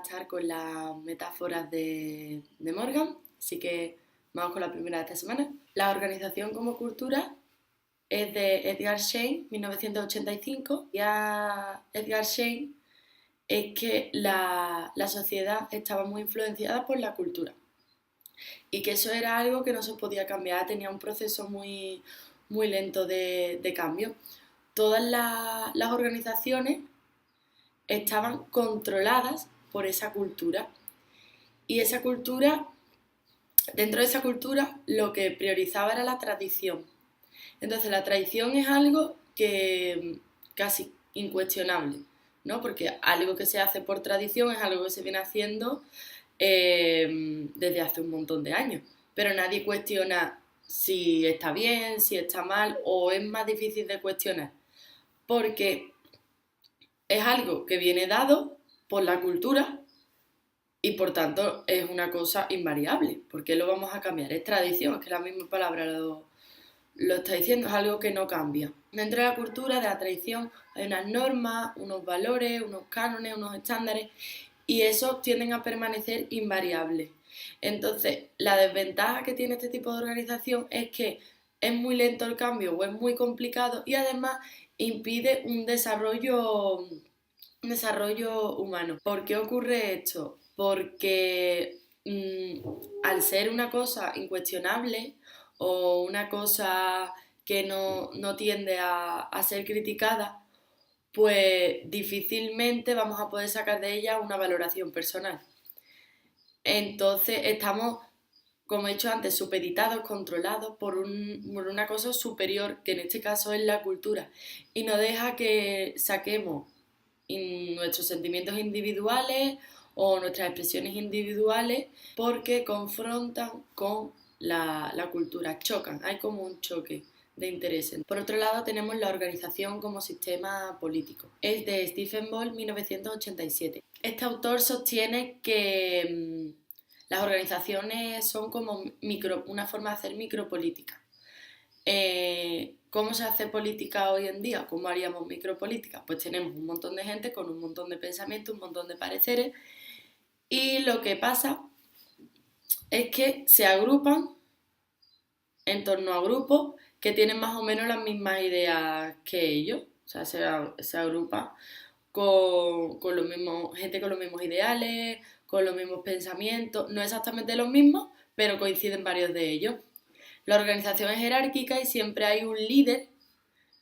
estar con las metáforas de Morgan, así que vamos con la primera de esta semana. La organización como cultura es de Edgar Schein, 1985, y a Edgar Schein es que la sociedad estaba muy influenciada por la cultura y que eso era algo que no se podía cambiar, tenía un proceso muy lento de cambio. Todas las organizaciones estaban controladas por esa cultura y esa cultura, dentro de esa cultura, lo que priorizaba era la tradición. Entonces la tradición es algo que casi incuestionable, ¿no? Porque algo que se hace por tradición es algo que se viene haciendo desde hace un montón de años, pero nadie cuestiona si está bien, si está mal, o es más difícil de cuestionar, porque es algo que viene dado por la cultura y por tanto es una cosa invariable. ¿Por qué lo vamos a cambiar? Es tradición, es que la misma palabra lo está diciendo, es algo que no cambia. Dentro de la cultura, de la tradición, hay unas normas, unos valores, unos cánones, unos estándares, y esos tienden a permanecer invariables. Entonces, la desventaja que tiene este tipo de organización es que es muy lento el cambio o es muy complicado y además impide un desarrollo humano. ¿Por qué ocurre esto? Porque al ser una cosa incuestionable o una cosa que no tiende a ser criticada, pues difícilmente vamos a poder sacar de ella una valoración personal. Entonces estamos, como he dicho antes, supeditados, controlados por una cosa superior, que en este caso es la cultura, y no deja que saquemos nuestros sentimientos individuales o nuestras expresiones individuales porque confrontan con la cultura, chocan, hay como un choque de intereses. Por otro lado tenemos la organización como sistema político. Es de Stephen Ball, 1987. Este autor sostiene que las organizaciones son como una forma de hacer micropolítica. ¿Cómo se hace política hoy en día? ¿Cómo haríamos micropolítica? Pues tenemos un montón de gente con un montón de pensamientos, un montón de pareceres, y lo que pasa es que se agrupan en torno a grupos que tienen más o menos las mismas ideas que ellos. O sea, se agrupan con los mismos, gente con los mismos ideales, con los mismos pensamientos, no exactamente los mismos, pero coinciden varios de ellos. La organización es jerárquica y siempre hay un líder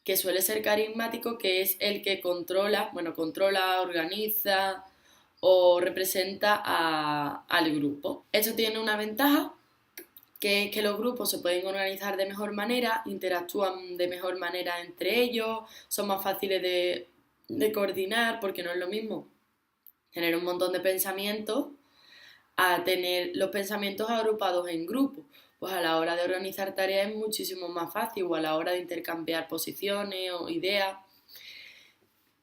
que suele ser carismático, que es el que controla, organiza o representa al grupo. Esto tiene una ventaja, que es que los grupos se pueden organizar de mejor manera, interactúan de mejor manera entre ellos, son más fáciles de coordinar, porque no es lo mismo tener un montón de pensamientos a tener los pensamientos agrupados en grupos. Pues a la hora de organizar tareas es muchísimo más fácil, o a la hora de intercambiar posiciones o ideas.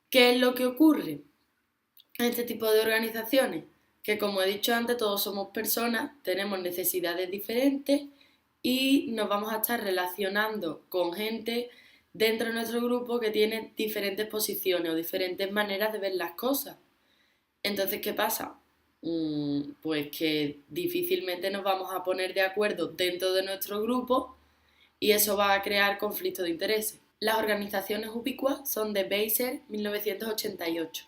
¿Qué es lo que ocurre en este tipo de organizaciones? Que, como he dicho antes, todos somos personas, tenemos necesidades diferentes y nos vamos a estar relacionando con gente dentro de nuestro grupo que tiene diferentes posiciones o diferentes maneras de ver las cosas. Entonces, ¿qué pasa? Pues que difícilmente nos vamos a poner de acuerdo dentro de nuestro grupo y eso va a crear conflictos de intereses. Las organizaciones ubicuas son de Beiser, 1988.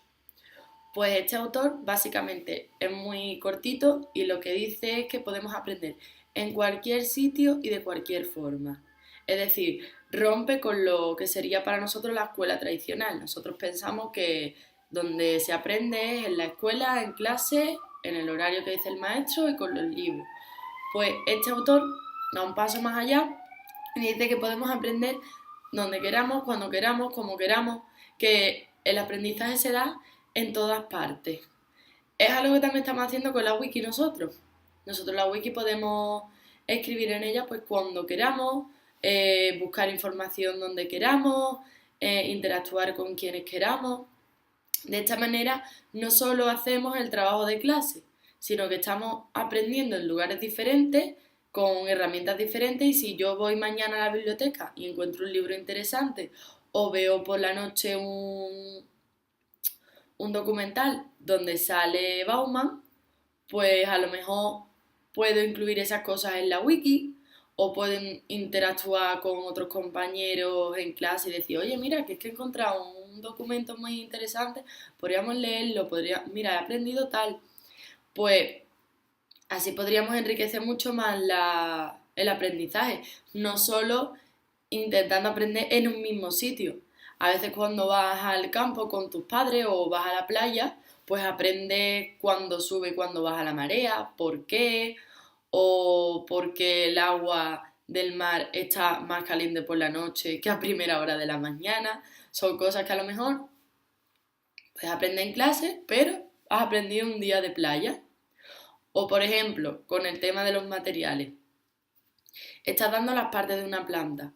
Pues este autor básicamente es muy cortito y lo que dice es que podemos aprender en cualquier sitio y de cualquier forma. Es decir, rompe con lo que sería para nosotros la escuela tradicional. Nosotros pensamos que donde se aprende es en la escuela, en clase, en el horario que dice el maestro y con los libros. Pues este autor da un paso más allá y dice que podemos aprender donde queramos, cuando queramos, como queramos, que el aprendizaje se da en todas partes. Es algo que también estamos haciendo con la wiki nosotros. Nosotros la wiki podemos escribir en ella pues cuando queramos, buscar información donde queramos, interactuar con quienes queramos. De esta manera no solo hacemos el trabajo de clase, sino que estamos aprendiendo en lugares diferentes, con herramientas diferentes, y si yo voy mañana a la biblioteca y encuentro un libro interesante o veo por la noche un un documental donde sale Bauman, pues a lo mejor puedo incluir esas cosas en la wiki o pueden interactuar con otros compañeros en clase y decir, oye, mira, que es que he encontrado un documento muy interesante, podríamos leerlo, mira, he aprendido tal. Pues así podríamos enriquecer mucho más el aprendizaje, no solo intentando aprender en un mismo sitio. A veces cuando vas al campo con tus padres o vas a la playa, pues aprendes cuándo sube y cuándo baja la marea, por qué, o por qué el agua del mar está más caliente por la noche que a primera hora de la mañana. Son cosas que a lo mejor pues aprendes en clase, pero has aprendido un día de playa. O por ejemplo, con el tema de los materiales. Estás dando las partes de una planta.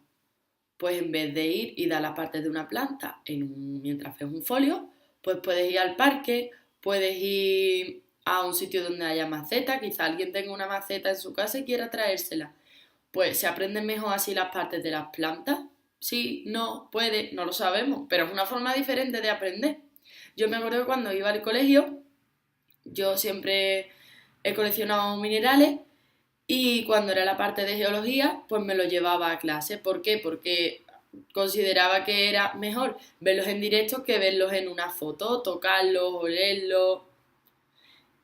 Pues en vez de ir y dar las partes de una planta mientras ves un folio, pues puedes ir al parque, puedes ir a un sitio donde haya maceta, quizá alguien tenga una maceta en su casa y quiera traérsela. Pues se aprenden mejor así las partes de las plantas. Sí, no, puede, no lo sabemos, pero es una forma diferente de aprender. Yo me acuerdo que cuando iba al colegio, yo siempre he coleccionado minerales y cuando era la parte de geología, pues me lo llevaba a clase. ¿Por qué? Porque consideraba que era mejor verlos en directo que verlos en una foto, tocarlos, olerlos.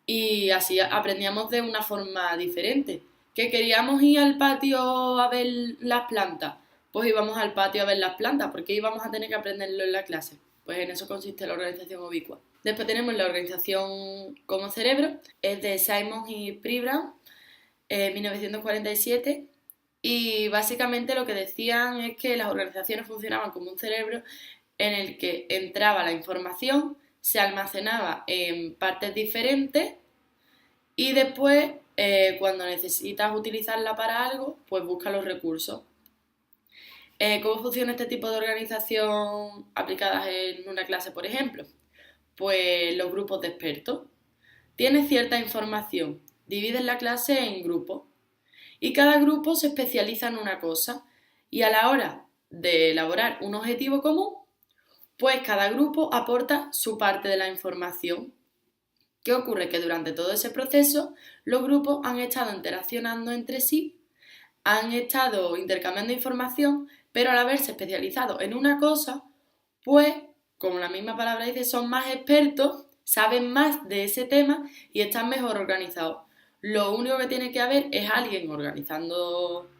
Y así aprendíamos de una forma diferente. ¿Que queríamos ir al patio a ver las plantas? Pues íbamos al patio a ver las plantas, porque íbamos a tener que aprenderlo en la clase. Pues en eso consiste la organización ubicua. Después tenemos la organización como cerebro, es de Simon y Pribram, 1947, y básicamente lo que decían es que las organizaciones funcionaban como un cerebro en el que entraba la información, se almacenaba en partes diferentes y después cuando necesitas utilizarla para algo, pues busca los recursos. ¿Cómo funciona este tipo de organización aplicadas en una clase, por ejemplo? Pues los grupos de expertos. Tienes cierta información, divides la clase en grupos y cada grupo se especializa en una cosa y a la hora de elaborar un objetivo común, pues cada grupo aporta su parte de la información. ¿Qué ocurre? Que durante todo ese proceso los grupos han estado interaccionando entre sí, han estado intercambiando información, pero al haberse especializado en una cosa, pues, como la misma palabra dice, son más expertos, saben más de ese tema y están mejor organizados. Lo único que tiene que haber es alguien organizando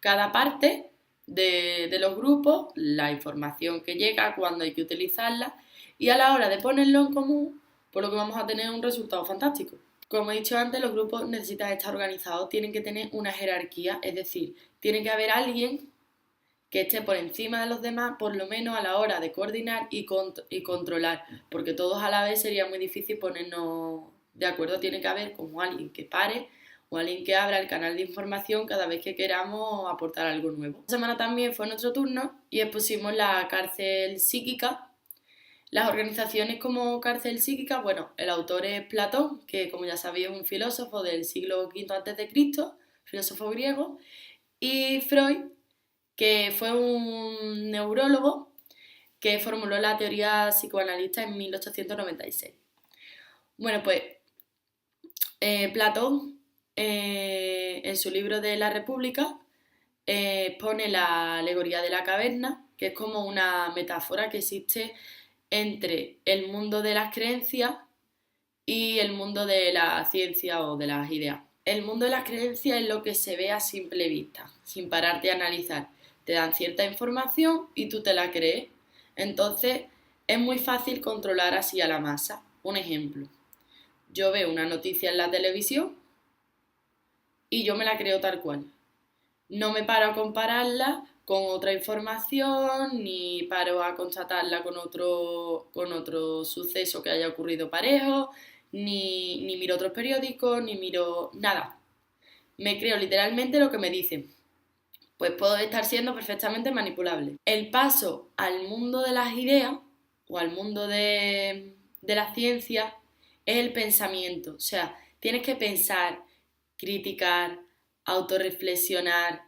cada parte de los grupos, la información que llega, cuándo hay que utilizarla y a la hora de ponerlo en común, por lo que vamos a tener un resultado fantástico. Como he dicho antes, los grupos necesitan estar organizados, tienen que tener una jerarquía, es decir, tiene que haber alguien que esté por encima de los demás, por lo menos a la hora de coordinar y controlar, porque todos a la vez sería muy difícil ponernos de acuerdo, tiene que haber como alguien que pare o alguien que abra el canal de información cada vez que queramos aportar algo nuevo. Esta semana también fue nuestro turno y expusimos la cárcel psíquica. Las organizaciones como cárcel psíquica, bueno, el autor es Platón, que como ya sabéis es un filósofo del siglo V a.C., filósofo griego, y Freud, que fue un neurólogo que formuló la teoría psicoanalista en 1896. Bueno, pues Platón, en su libro de La República, pone la alegoría de la caverna, que es como una metáfora que existe entre el mundo de las creencias y el mundo de la ciencia o de las ideas. El mundo de las creencias es lo que se ve a simple vista, sin pararte a analizar. Te dan cierta información y tú te la crees. Entonces es muy fácil controlar así a la masa. Un ejemplo, yo veo una noticia en la televisión y yo me la creo tal cual. No me paro a compararla con otra información, ni paro a constatarla con otro suceso que haya ocurrido parejo, ni miro otros periódicos, ni miro nada. Me creo literalmente lo que me dicen. Pues puedo estar siendo perfectamente manipulable. El paso al mundo de las ideas o al mundo de la ciencia es el pensamiento. O sea, tienes que pensar, criticar, autorreflexionar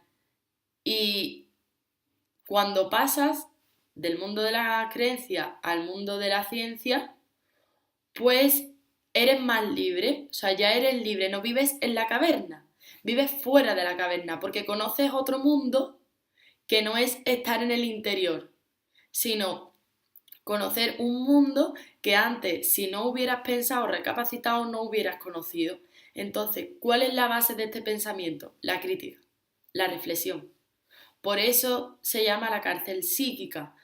y cuando pasas del mundo de la creencia al mundo de la ciencia, pues eres más libre, o sea, ya eres libre, no vives en la caverna, vives fuera de la caverna, porque conoces otro mundo que no es estar en el interior, sino conocer un mundo que antes, si no hubieras pensado, recapacitado, no hubieras conocido. Entonces, ¿cuál es la base de este pensamiento? La crítica, la reflexión. Por eso se llama la cárcel psíquica,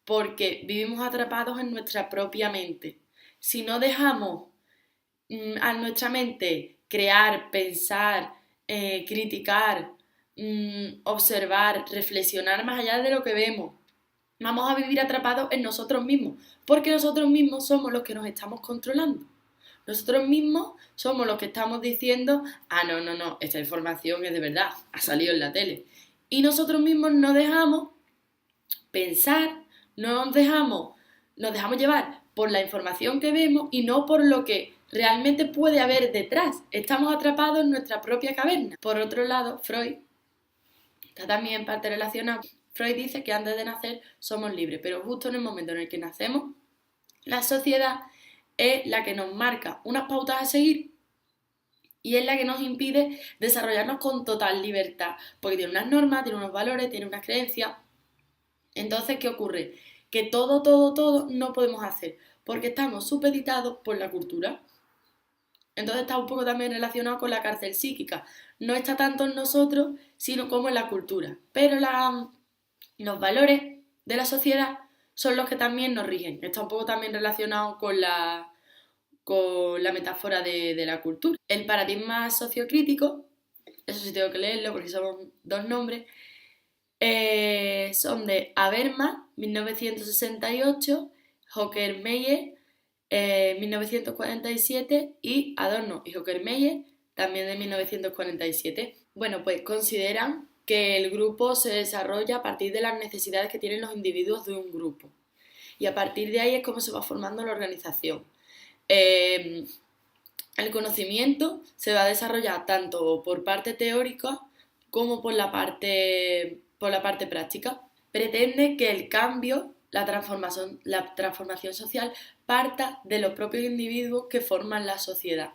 porque vivimos atrapados en nuestra propia mente. Si no dejamos a nuestra mente crear, pensar, criticar, observar, reflexionar más allá de lo que vemos, vamos a vivir atrapados en nosotros mismos, porque nosotros mismos somos los que nos estamos controlando. Nosotros mismos somos los que estamos diciendo, ah, no, no, no, esta información es de verdad, ha salido en la tele. Y nosotros mismos no dejamos pensar, nos dejamos llevar por la información que vemos y no por lo que realmente puede haber detrás. Estamos atrapados en nuestra propia caverna. Por otro lado, Freud está también en parte relacionado. Freud dice que antes de nacer somos libres, pero justo en el momento en el que nacemos, la sociedad es la que nos marca unas pautas a seguir y es la que nos impide desarrollarnos con total libertad, porque tiene unas normas, tiene unos valores, tiene unas creencias. Entonces, ¿qué ocurre? Que todo no podemos hacer, porque estamos supeditados por la cultura. Entonces está un poco también relacionado con la cárcel psíquica. No está tanto en nosotros, sino como en la cultura. Pero los valores de la sociedad son los que también nos rigen. Está un poco también relacionado con la metáfora de la cultura. El paradigma sociocrítico, eso sí tengo que leerlo porque son dos nombres, son de Habermas, 1968, Hockermeyer, 1947 y Adorno y Hockermeyer, también de 1947. Bueno, pues consideran que el grupo se desarrolla a partir de las necesidades que tienen los individuos de un grupo. Y a partir de ahí es como se va formando la organización. El conocimiento se va a desarrollar tanto por parte teórica como por la parte práctica. Pretende que el cambio, la transformación social, parta de los propios individuos que forman la sociedad.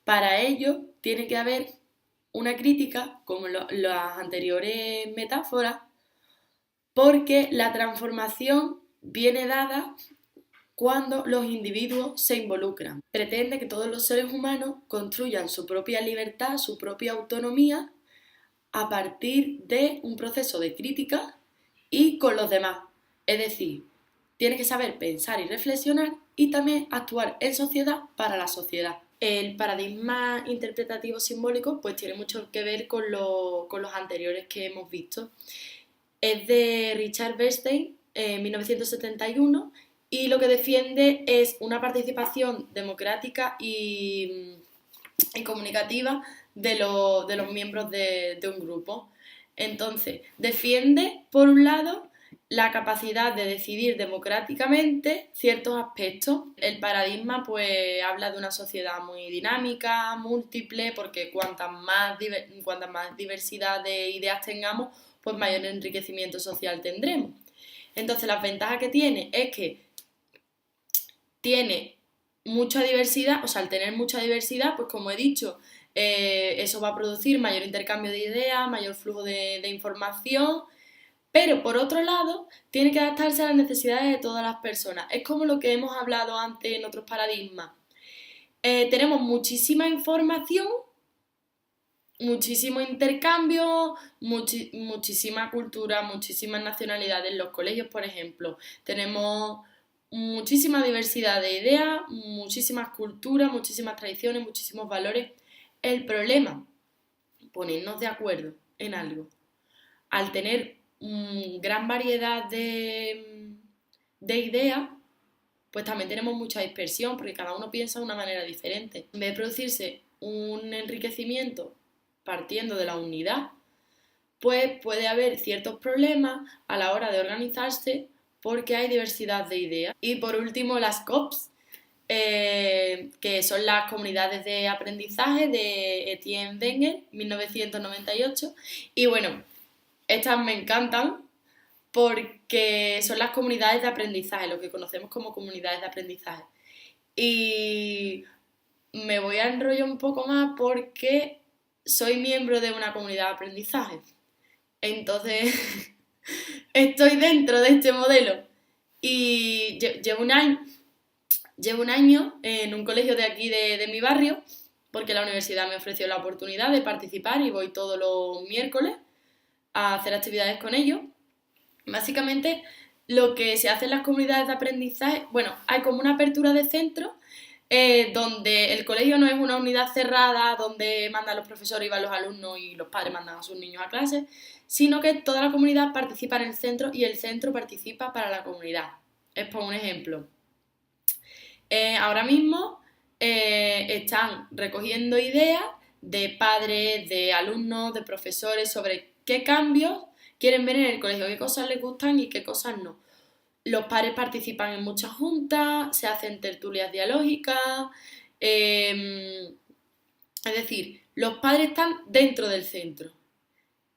Para ello tiene que haber una crítica, como las anteriores metáforas, porque la transformación viene dada cuando los individuos se involucran. Pretende que todos los seres humanos construyan su propia libertad, su propia autonomía, a partir de un proceso de crítica y con los demás. Es decir, tienes que saber pensar y reflexionar y también actuar en sociedad para la sociedad. El paradigma interpretativo simbólico pues tiene mucho que ver con los anteriores que hemos visto. Es de Richard Bernstein, 1971, y lo que defiende es una participación democrática y comunicativa de los miembros de un grupo. Entonces, defiende, por un lado, la capacidad de decidir democráticamente ciertos aspectos. El paradigma pues habla de una sociedad muy dinámica, múltiple, porque cuantas más diversidad de ideas tengamos, pues mayor enriquecimiento social tendremos. Entonces, las ventajas que tiene es que tiene mucha diversidad, o sea, al tener mucha diversidad, pues como he dicho, eso va a producir mayor intercambio de ideas, mayor flujo de información, pero por otro lado, tiene que adaptarse a las necesidades de todas las personas. Es como lo que hemos hablado antes en otros paradigmas. Tenemos muchísima información, muchísimo intercambio, muchísima cultura, muchísimas nacionalidades. En los colegios, por ejemplo, tenemos muchísima diversidad de ideas, muchísimas culturas, muchísimas tradiciones, muchísimos valores. El problema, ponernos de acuerdo en algo. Al tener gran variedad de ideas, pues también tenemos mucha dispersión, porque cada uno piensa de una manera diferente. En vez de producirse un enriquecimiento partiendo de la unidad, pues puede haber ciertos problemas a la hora de organizarse porque hay diversidad de ideas. Y por último, las COPs, que son las comunidades de aprendizaje de Etienne Wenger, 1998. Y bueno, estas me encantan porque son las comunidades de aprendizaje, lo que conocemos como comunidades de aprendizaje. Y me voy a enrollar un poco más porque soy miembro de una comunidad de aprendizaje. Entonces, estoy dentro de este modelo y llevo un año en un colegio de aquí de mi barrio porque la universidad me ofreció la oportunidad de participar y voy todos los miércoles a hacer actividades con ellos. Básicamente, lo que se hace en las comunidades de aprendizaje, bueno, hay como una apertura de centro donde el colegio no es una unidad cerrada donde mandan los profesores y van los alumnos y los padres mandan a sus niños a clase, sino que toda la comunidad participa en el centro y el centro participa para la comunidad. Es por un ejemplo. Ahora mismo están recogiendo ideas de padres, de alumnos, de profesores sobre qué cambios quieren ver en el colegio, qué cosas les gustan y qué cosas no. Los padres participan en muchas juntas, se hacen tertulias dialógicas, es decir, los padres están dentro del centro.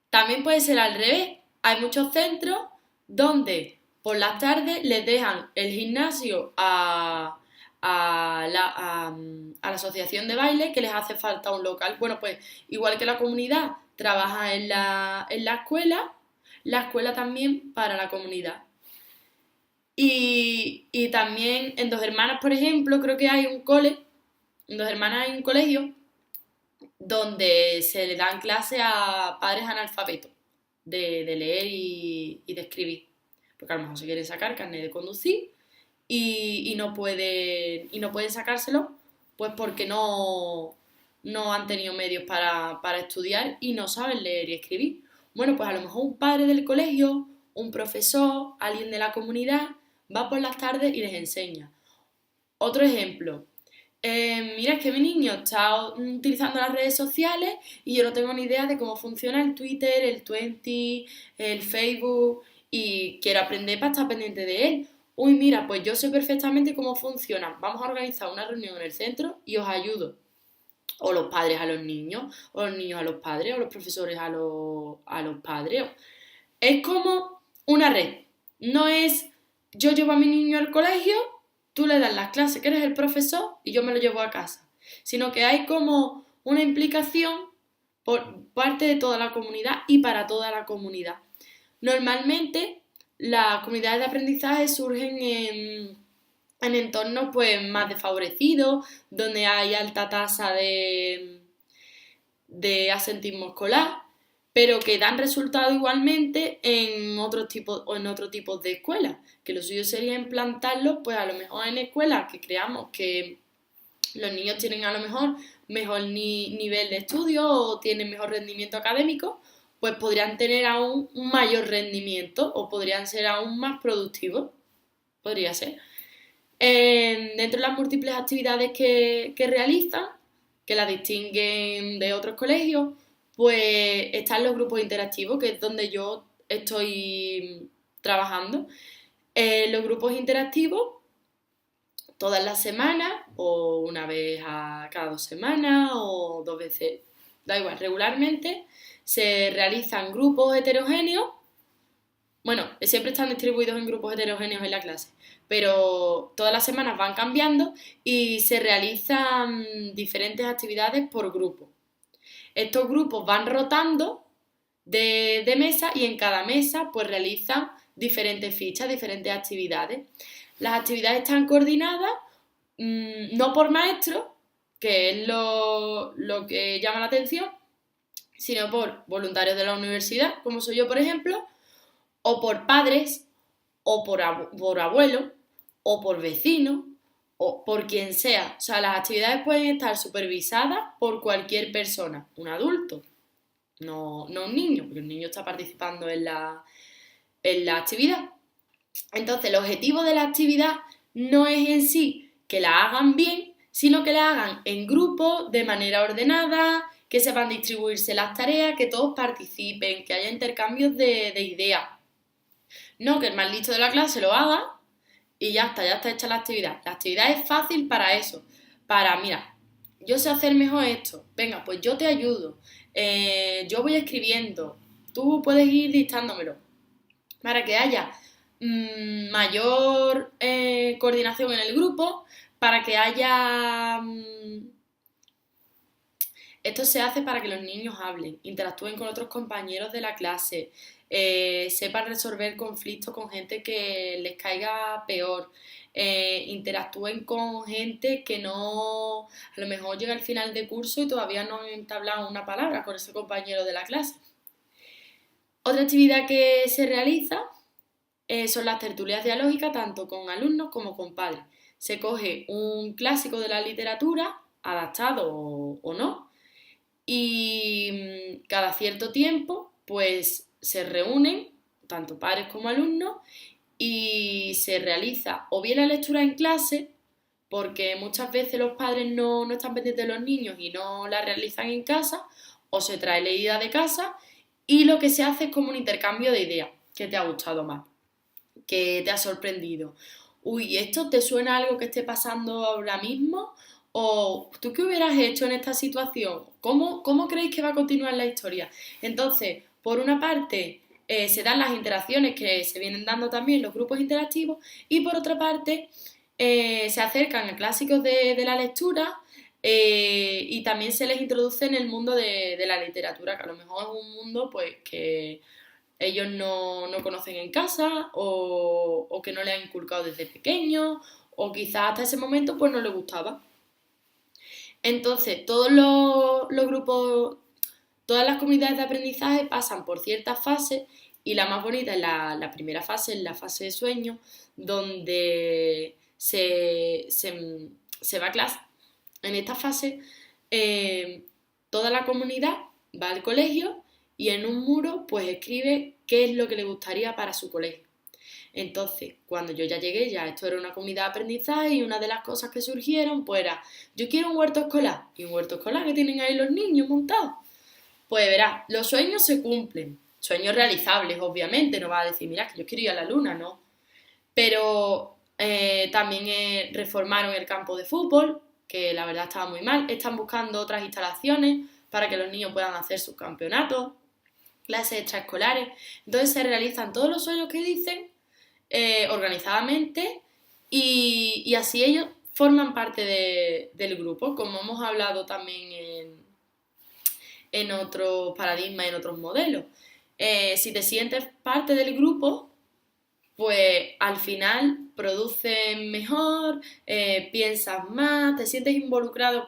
También puede ser al revés, hay muchos centros donde por las tardes les dejan el gimnasio a la asociación de baile que les hace falta un local. Bueno, pues igual que la comunidad trabaja en la escuela también para la comunidad. Y también en Dos Hermanas, por ejemplo, creo que hay un en Dos Hermanas hay un colegio donde se le dan clases a padres analfabetos de leer y de escribir. Porque a lo mejor se quieren sacar carnet de conducir y no pueden sacárselo pues porque no han tenido medios para estudiar y no saben leer y escribir. Bueno, pues a lo mejor un padre del colegio, un profesor, alguien de la comunidad va por las tardes y les enseña. Otro ejemplo, mira, es que mi niño está utilizando las redes sociales y yo no tengo ni idea de cómo funciona el Twitter, el Twenty, el Facebook y quiero aprender para estar pendiente de él. Uy, mira, pues yo sé perfectamente cómo funciona. Vamos a organizar una reunión en el centro y os ayudo. O los padres a los niños, o los niños a los padres, o los profesores a los padres. Es como una red. No es yo llevo a mi niño al colegio, tú le das las clases, que eres el profesor, y yo me lo llevo a casa. Sino que hay como una implicación por parte de toda la comunidad y para toda la comunidad. Normalmente las comunidades de aprendizaje surgen en entornos pues, más desfavorecidos, donde hay alta tasa de asentismo escolar, pero que dan resultado igualmente en otro tipo de escuelas, que lo suyo sería implantarlos, pues a lo mejor en escuelas que creamos que los niños tienen a lo mejor nivel de estudio o tienen mejor rendimiento académico, pues podrían tener aún un mayor rendimiento o podrían ser aún más productivos, podría ser. Dentro de las múltiples actividades que realizan, que las distinguen de otros colegios, pues están los grupos interactivos, que es donde yo estoy trabajando. Los grupos interactivos, todas las semanas, o una vez a cada 2 semanas, o 2 veces, da igual, regularmente, se realizan grupos heterogéneos. Bueno, siempre están distribuidos en grupos heterogéneos en la clase, pero todas las semanas van cambiando y se realizan diferentes actividades por grupo. Estos grupos van rotando de mesa y en cada mesa pues realizan diferentes fichas, diferentes actividades. Las actividades están coordinadas no por maestros, que es lo que llama la atención, sino por voluntarios de la universidad, como soy yo por ejemplo, o por padres, o por abuelos, o por vecinos, o por quien sea. O sea, las actividades pueden estar supervisadas por cualquier persona, un adulto, no un niño, porque el niño está participando en la actividad. Entonces, el objetivo de la actividad no es en sí que la hagan bien, sino que la hagan en grupo, de manera ordenada, que sepan distribuirse las tareas, que todos participen, que haya intercambios de ideas. No que el más listo de la clase lo haga y ya está hecha la actividad. La actividad es fácil para eso, mira, yo sé hacer mejor esto, venga, pues yo te ayudo, yo voy escribiendo, tú puedes ir dictándomelo, para que haya mayor coordinación en el grupo, para que haya... Esto se hace para que los niños hablen, interactúen con otros compañeros de la clase, sepan resolver conflictos con gente que les caiga peor, interactúen con gente que no, a lo mejor llega al final de curso y todavía no han entablado una palabra con ese compañero de la clase. Otra actividad que se realiza son las tertulias dialógicas, tanto con alumnos como con padres. Se coge un clásico de la literatura, adaptado o no, y cada cierto tiempo pues se reúnen tanto padres como alumnos y se realiza o bien la lectura en clase, porque muchas veces los padres no están pendientes de los niños y no la realizan en casa, o se trae leída de casa y lo que se hace es como un intercambio de ideas. ¿Qué te ha gustado más? ¿Qué te ha sorprendido? Uy, ¿esto te suena a algo que esté pasando ahora mismo? ¿O tú qué hubieras hecho en esta situación? ¿Cómo creéis que va a continuar la historia? Entonces, por una parte, se dan las interacciones que se vienen dando también los grupos interactivos y por otra parte, se acercan a clásicos de la lectura y también se les introduce en el mundo de la literatura, que a lo mejor es un mundo pues que ellos no conocen en casa o que no le han inculcado desde pequeños o quizás hasta ese momento pues no les gustaba. Entonces, todos los grupos, todas las comunidades de aprendizaje pasan por ciertas fases y la más bonita es la primera fase, es la fase de sueño, donde se va a clase. En esta fase, toda la comunidad va al colegio y en un muro pues escribe qué es lo que le gustaría para su colegio. Entonces, cuando yo ya llegué, ya esto era una comunidad de aprendizaje y una de las cosas que surgieron pues era, yo quiero un huerto escolar. ¿Y un huerto escolar que tienen ahí los niños montados? Pues verás, los sueños se cumplen, sueños realizables, obviamente, no va a decir, mira, que yo quiero ir a la luna, no. Pero también reformaron el campo de fútbol, que la verdad estaba muy mal, están buscando otras instalaciones para que los niños puedan hacer sus campeonatos, clases extraescolares. Entonces se realizan todos los sueños que dicen organizadamente y así ellos forman parte del grupo, como hemos hablado también en otros paradigmas, en otros modelos. Si te sientes parte del grupo, pues al final produces mejor, piensas más, te sientes involucrado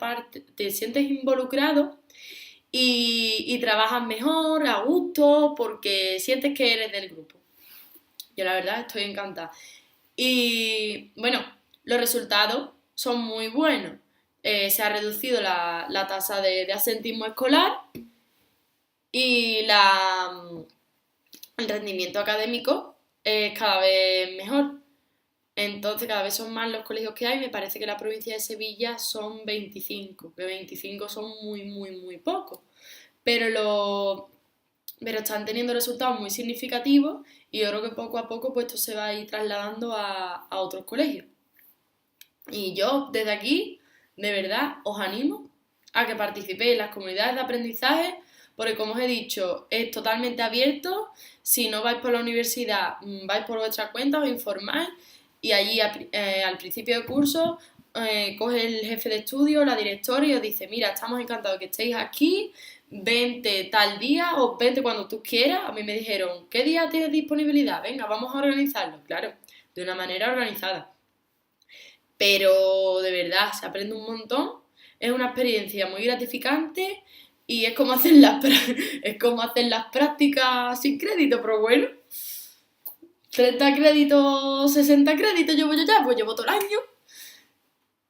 y trabajas mejor, a gusto, porque sientes que eres del grupo. Yo la verdad estoy encantada. Y bueno, los resultados son muy buenos. Se ha reducido la tasa de asentismo escolar y el rendimiento académico es cada vez mejor. Entonces cada vez son más los colegios que hay. Me parece que la provincia de Sevilla son 25, que 25 son muy, muy, muy pocos. Pero están teniendo resultados muy significativos y yo creo que poco a poco pues esto se va a ir trasladando a otros colegios. Y yo desde aquí, de verdad, os animo a que participéis en las comunidades de aprendizaje, porque como os he dicho, es totalmente abierto. Si no vais por la universidad, vais por vuestra cuenta, os informáis y allí al principio del curso coge el jefe de estudio, la directora y os dice, mira, estamos encantados de que estéis aquí, vente tal día o vente cuando tú quieras. A mí me dijeron, ¿qué día tienes disponibilidad? Venga, vamos a organizarlo. Claro, de una manera organizada. Pero de verdad, se aprende un montón, es una experiencia muy gratificante y es como hacer es como hacer las prácticas sin crédito, pero bueno, 30 créditos, 60 créditos llevo yo ya, pues llevo todo el año.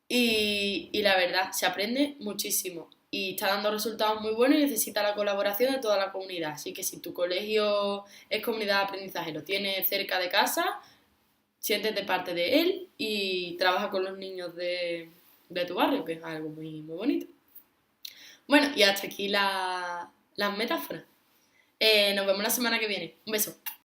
Y la verdad, se aprende muchísimo y está dando resultados muy buenos y necesita la colaboración de toda la comunidad. Así que si tu colegio es comunidad de aprendizaje y lo tienes cerca de casa, siéntete parte de él y trabaja con los niños de tu barrio, que es algo muy, muy bonito. Bueno, y hasta aquí las metáforas. Nos vemos la semana que viene. Un beso.